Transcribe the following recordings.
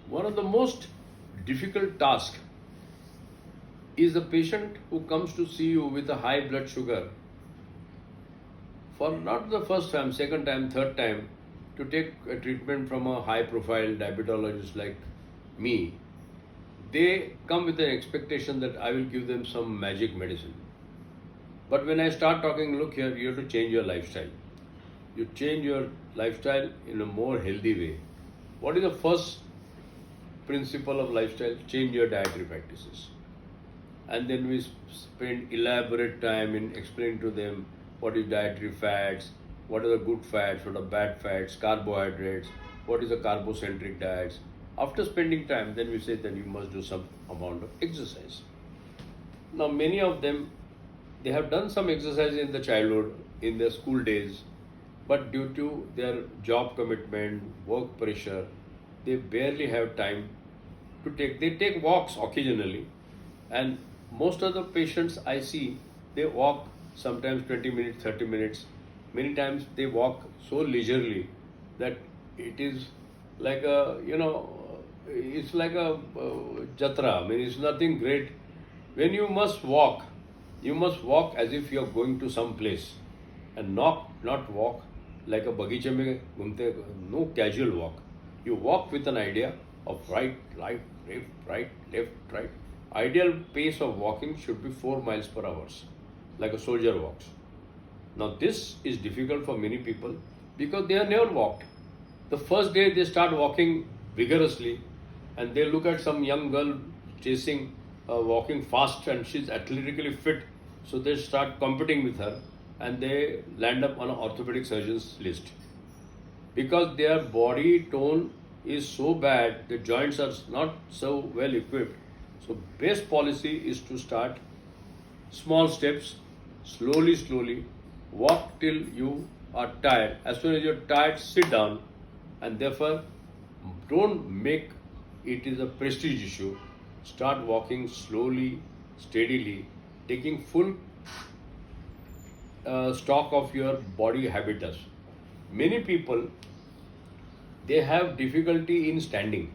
One of the most difficult tasks is the patient who comes to see you with a high blood sugar for not the first time, second time, third time to take a treatment from a high profile diabetologist like me. They come with an expectation that I will give them some magic medicine. But when I start talking, look here, you have to change your lifestyle. You change your lifestyle in a more healthy way. What is the first principle of lifestyle? Change your dietary practices. And then we spend elaborate time in explaining to them what is dietary fats, what are the good fats, what are bad fats, carbohydrates, what is a carbocentric diets. After spending time, then we say that you must do some amount of exercise. Now, many of them, they have done some exercise in the childhood, in their school days, but due to their job commitment, work pressure, they barely have time to they take walks occasionally, and most of the patients I see, they walk sometimes 20 minutes, 30 minutes. Many times they walk so leisurely that it is like it's like a jatra. I mean, it's nothing great. When you must walk as if you are going to some place, and not walk like a bagicha mein ghumte. No casual walk. You walk with an idea of right, left, right. Ideal pace of walking should be 4 miles per hour, like a soldier walks. Now this is difficult for many people because they have never walked. The first day they start walking vigorously, and they look at some young girl chasing, walking fast, and she's athletically fit, so they start competing with her, and they land up on an orthopedic surgeon's list because their body tone is so bad, the joints are not so well equipped. So best policy is to start small steps, slowly, walk till you are tired. As soon as you're tired, sit down, and therefore don't make it is a prestige issue. Start walking slowly, steadily, taking full stock of your body habitus. Many people, they have difficulty in standing,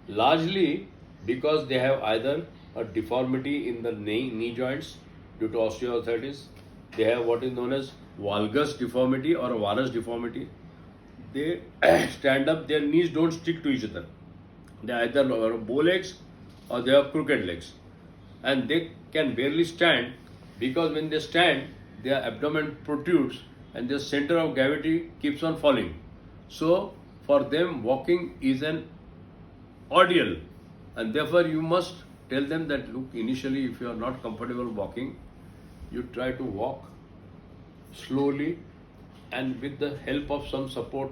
largely because they have either a deformity in the knee joints due to osteoarthritis, they have what is known as valgus deformity or a varus deformity. They stand up, their knees don't stick to each other. They either bow legs or they have crooked legs, and they can barely stand because when they stand, their abdomen protrudes and their center of gravity keeps on falling. So for them, walking is an ordeal, and therefore you must tell them that look, initially if you are not comfortable walking, you try to walk slowly and with the help of some support,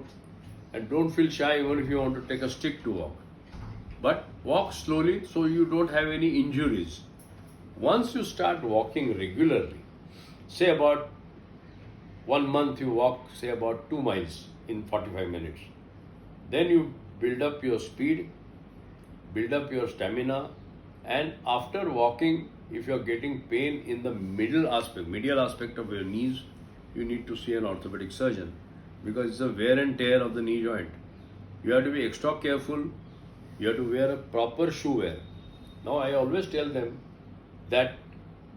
and don't feel shy even if you want to take a stick to walk, but walk slowly so you don't have any injuries. Once you start walking regularly, say about 1 month you walk say about 2 miles in 45 minutes, then you build up your speed, build up your stamina, and after walking, if you are getting pain in the medial aspect of your knees, you need to see an orthopedic surgeon because it's a wear and tear of the knee joint. You have to be extra careful. You have to wear a proper shoe wear. Now I always tell them that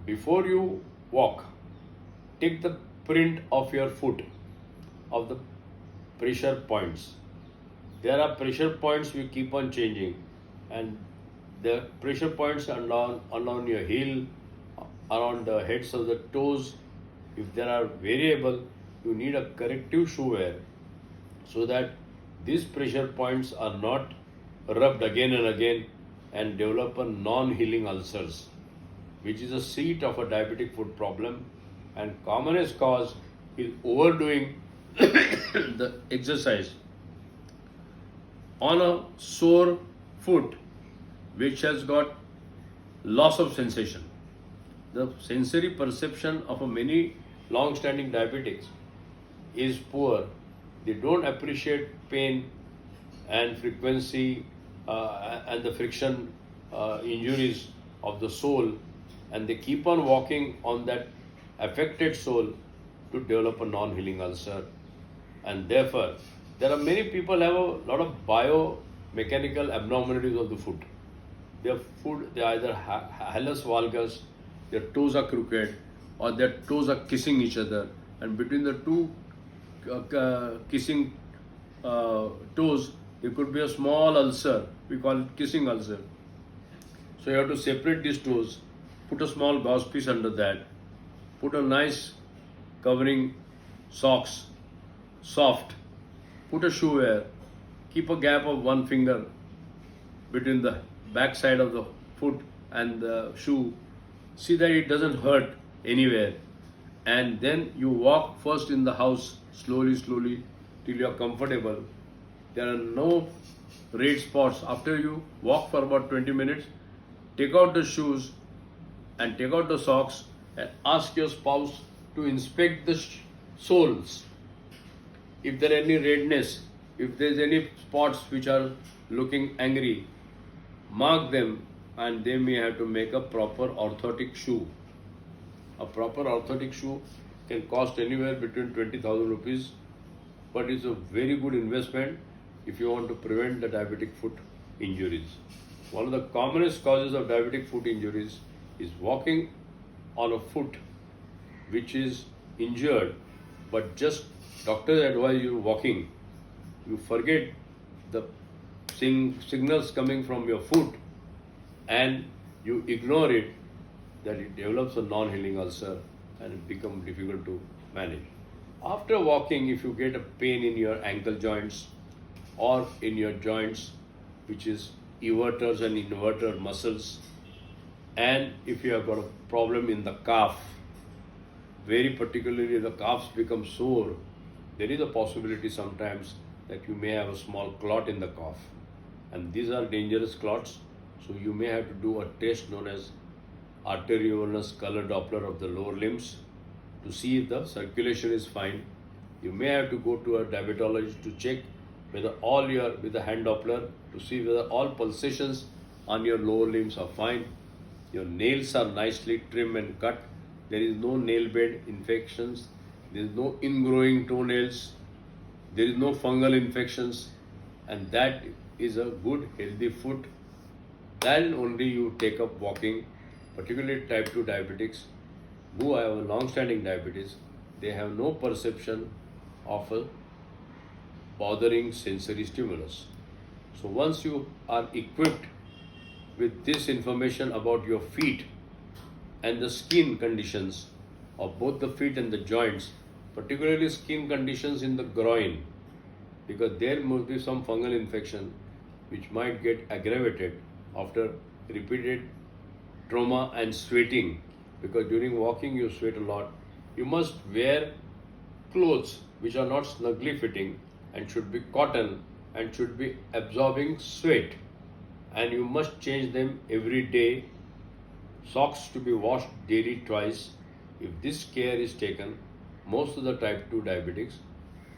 before you walk, take the print of your foot, of the pressure points. There are pressure points we keep on changing, and the pressure points are on your heel, around the heads of the toes. If there are variable, you need a corrective shoe wear so that these pressure points are not rubbed again and again and develop a non-healing ulcers, which is a seat of a diabetic foot problem, and commonest cause is overdoing the exercise on a sore foot which has got loss of sensation. The sensory perception of a many long-standing diabetics is poor. They don't appreciate pain and frequency and the friction injuries of the sole, and they keep on walking on that affected sole to develop a non-healing ulcer. And therefore, there are many people have a lot of mechanical abnormalities of the foot. Their foot, they either hallus valgus, their toes are crooked, or their toes are kissing each other, and between the two kissing toes, there could be a small ulcer. We call it kissing ulcer. So you have to separate these toes, put a small gauze piece under that, put a nice covering socks, soft, put a shoe wear, keep a gap of 1 finger between the back side of the foot and the shoe. See that it doesn't hurt anywhere. And then you walk first in the house slowly till you are comfortable. There are no red spots. After you walk for about 20 minutes, take out the shoes and take out the socks and ask your spouse to inspect the soles. If there are any redness, if there is any spots which are looking angry, mark them, and they may have to make a proper orthotic shoe. A proper orthotic shoe can cost anywhere between 20,000 rupees, but it's a very good investment if you want to prevent the diabetic foot injuries. One of the commonest causes of diabetic foot injuries is walking on a foot which is injured, but just doctors advise you walking. You forget the signals coming from your foot and you ignore it, that it develops a non-healing ulcer and it becomes difficult to manage. After walking, if you get a pain in your ankle joints or in your joints, which is everters and inverter muscles, and if you have got a problem in the calf, very particularly the calves become sore, there is a possibility sometimes that you may have a small clot in the calf, and these are dangerous clots. So you may have to do a test known as arteriovenous color Doppler of the lower limbs to see if the circulation is fine. You may have to go to a diabetologist to check whether with the hand Doppler to see whether all pulsations on your lower limbs are fine. Your nails are nicely trimmed and cut. There is no nail bed infections. There is no ingrowing toenails. There is no fungal infections, and that is a good healthy foot. Then only you take up walking, particularly type 2 diabetics who have a long-standing diabetes. They have no perception of a bothering sensory stimulus. So once you are equipped with this information about your feet and the skin conditions of both the feet and the joints, particularly skin conditions in the groin, because there must be some fungal infection which might get aggravated after repeated trauma and sweating, because during walking you sweat a lot. You must wear clothes which are not snugly fitting and should be cotton and should be absorbing sweat, and you must change them every day. Socks to be washed daily twice. If this care is taken, most of the type 2 diabetics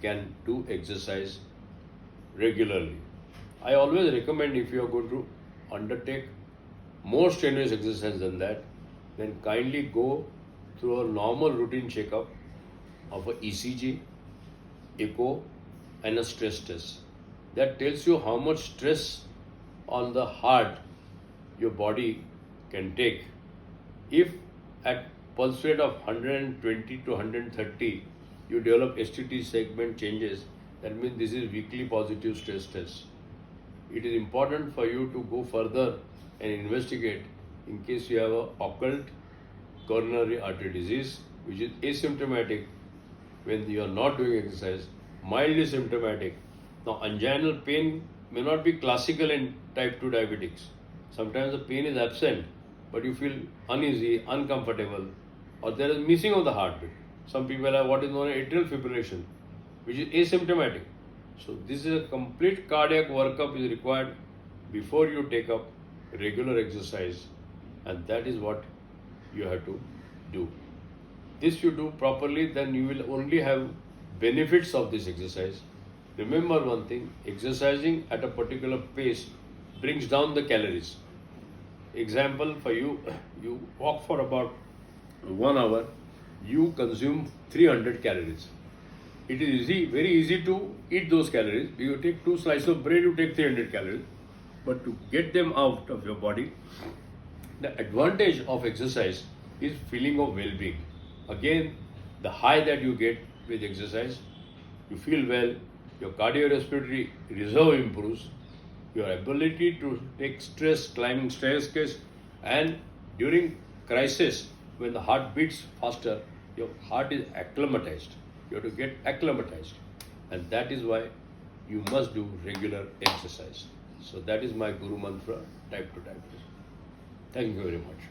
can do exercise regularly. I always recommend, if you are going to undertake more strenuous exercise than that, then kindly go through a normal routine checkup of a ECG, echo and a stress test. That tells you how much stress on the heart your body can take. If at pulse rate of 120 to 130 you develop STT segment changes, that means this is weakly positive stress test. It is important for you to go further and investigate in case you have a occult coronary artery disease, which is asymptomatic when you are not doing exercise, mildly symptomatic. Now, anginal pain may not be classical in type 2 diabetics. Sometimes the pain is absent, but you feel uneasy, uncomfortable, or there is missing of the heartbeat. Some people have what is known as atrial fibrillation, which is asymptomatic. So this is a complete cardiac workup is required before you take up regular exercise, and that is what you have to do. This you do properly, then you will only have benefits of this exercise. Remember one thing, exercising at a particular pace brings down the calories. Example for you, you walk for about 1 hour, you consume 300 calories. it is easy, very easy to eat those calories. You take 2 slices of bread, you take 300 calories. But to get them out of your body, the advantage of exercise is feeling of well-being. Again, the high that you get with exercise, you feel well, your cardiorespiratory reserve improves, your ability to take stress, climbing staircase, and during crisis, when the heart beats faster, your heart is acclimatized. You have to get acclimatized, and that is why you must do regular exercise. So that is my guru mantra, type 2 diabetes. Thank you very much.